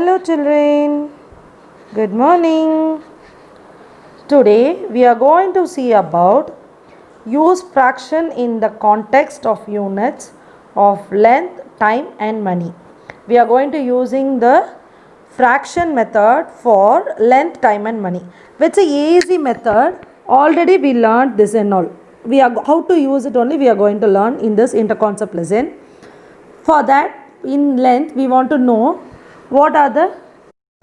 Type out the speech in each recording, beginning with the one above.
Hello children, good morning. Today we are going to see about use fraction in the context of units of length, time and money. We are going to using the fraction method for length, time and money. It's a easy method. Already we learned this and all. We are how to use it only we are going to learn in this interconcept lesson. For that, in length we want to know what are the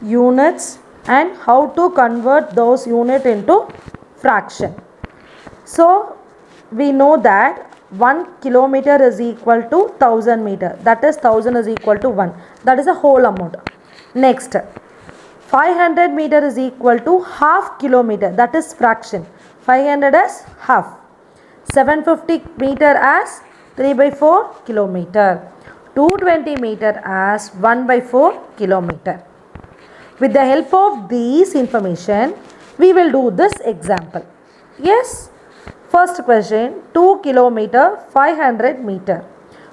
units and how to convert those unit into fraction. So we know that 1 kilometer is equal to 1000 meter, that is 1000 is equal to 1, that is a whole amount. Next, 500 meter is equal to half kilometer, that is fraction, 500 as half. 750 meter as 3 by 4 kilometer. 220 meter as 1 by 4 kilometer. With the help of these information, we will do this example. Yes. First question, 2 kilometer, 500 meter.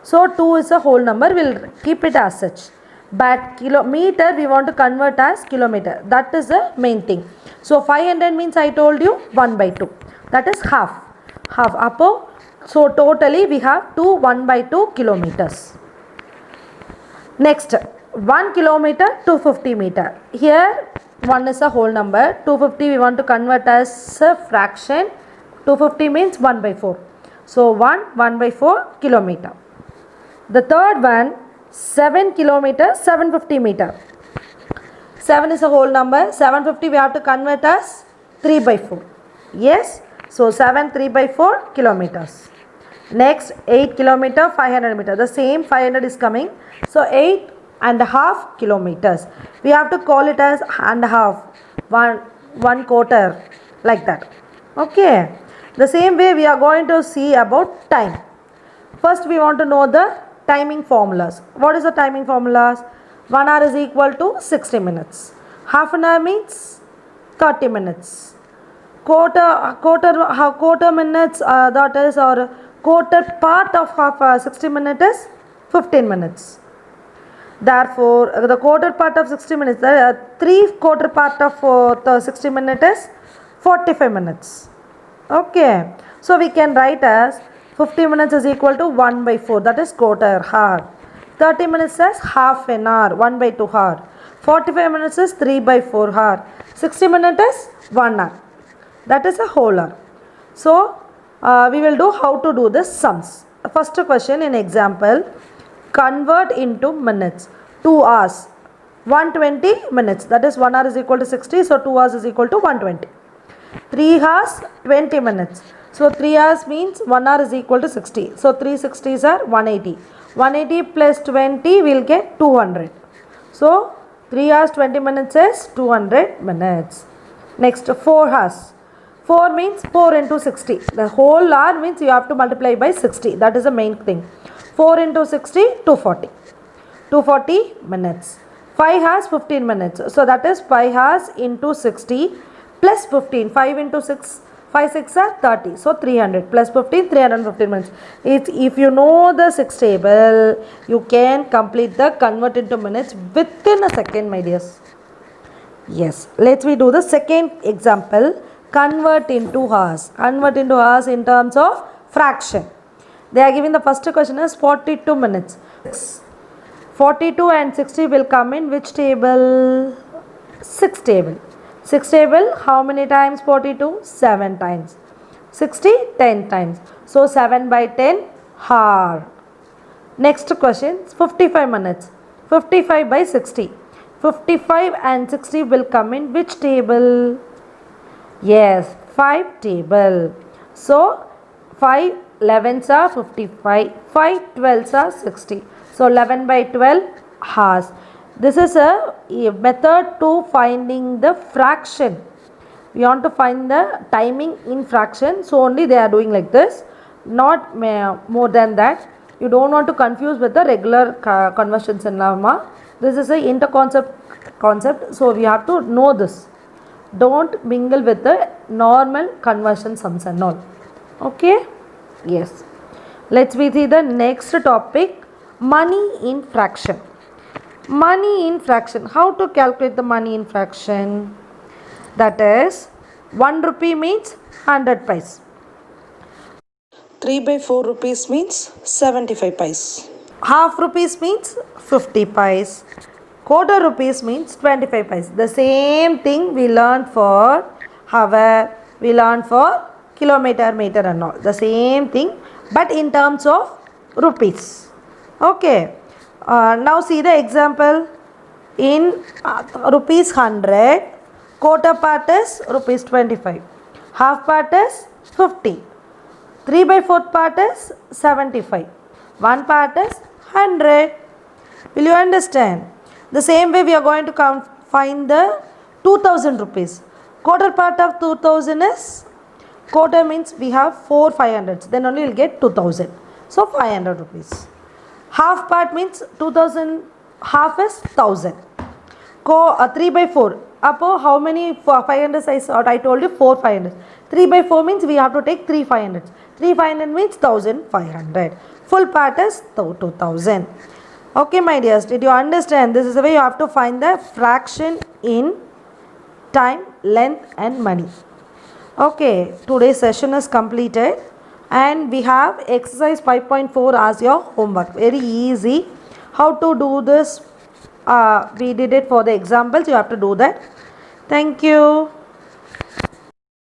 So 2 is a whole number, we will keep it as such. But kilometer we want to convert as kilometer. That is the main thing. So 500 means I told you 1 by 2. That is half. Half. Upper. So totally we have 1 by 2 kilometers. Next, 1 kilometer, 250 meter. Here 1 is a whole number, 250 we want to convert as a fraction. 250 means 1 by 4. So 1 by 4 kilometer. The third one, 7 kilometer, 750 meter. 7 is a whole number, 750 we have to convert as 3 by 4. Yes, so 7 3 by 4 kilometers. Next, 8 kilometer, 500 meter. The same 500 is coming. So 8.5 kilometers. We have to call it as and half, one quarter, like that. Okay. The same way we are going to see about time. First we want to know the timing formulas. What is the timing formulas? 1 hour is equal to 60 minutes. Half an hour means 30 minutes. Quarter minutes, that is, or quarter part of half 60 minutes is 15 minutes. Therefore, the quarter part of 60 minutes, 3/4 part of the 60 minutes is 45 minutes. Okay. So, we can write as 50 minutes is equal to 1 by 4, that is quarter hour. 30 minutes is half an hour, 1 by 2 hour. 45 minutes is 3 by 4 hour. 60 minutes is 1 hour. That is a whole hour. So, we will do how to do this sums. First question in example, convert into minutes. 2 hours, 120 minutes. That is 1 hour is equal to 60. So 2 hours is equal to 120. 3 hours, 20 minutes. So 3 hours means 1 hour is equal to 60. So 3 60s are 180. 180 plus 20 will get 200. So 3 hours 20 minutes is 200 minutes. Next, 4 hours. 4 means 4 into 60. The whole hour means you have to multiply by 60. That is the main thing. 4 into 60, 240. 240 minutes. 5 hours, 15 minutes. So that is 5 hours into 60 plus 15. 5 into 6, 5 6 are 30. So 300 plus 15, 315 minutes. If you know the 6 table, you can complete the convert into minutes within a second, my dears. Yes. Let's we do the second example. Convert into hours. Convert into hours in terms of fraction. They are giving the first question as 42 minutes. 42 and 60 will come in which table? 6 table. 6 table, how many times 42? 7 times. 60, 10 times. So 7 by 10 hour. Next question, 55 minutes. 55 by 60. 55 and 60 will come in which table? Yes, 5 table. So 5 11s are 55, 5 12s are 60. So 11 by 12 hours. This is a method to finding the fraction. We want to find the timing in fraction. So only they are doing like this. Not more than that. You don't want to confuse with the regular conversions in Lama. This is a concept. So we have to know this. Don't mingle with the normal conversion sums and all. Okay. Yes. Let's see the next topic, money in fraction. Money in fraction. How to calculate the money in fraction? That is 1 rupee means 100 paise. 3 by 4 rupees means 75 paise. Half rupees means 50 paise. Quarter rupees means 25 paise. The same thing we learned for hour, we learned for kilometer, meter and all. The same thing but in terms of rupees. Okay. Now see the example. In rupees 100, quarter part is rupees 25. Half part is 50. 3 by 4 part is 75. 1 part is 100. Will you understand? The same way we are going to find the 2000 rupees. Quarter part of 2000 is, quarter means we have 4 500s. Then only you will get 2000. So 500 rupees. Half part means 2000, half is 1000. 3 by 4. Apo how many 500s I told you 4 500s. 3 by 4 means we have to take 3 500s. 3 500 means 1500. Full part is 2000. Okay my dears, did you understand? This is the way you have to find the fraction in time, length and money. Okay, today's session is completed and we have exercise 5.4 as your homework. Very easy. How to do this? We did it for the examples. You have to do that. Thank you.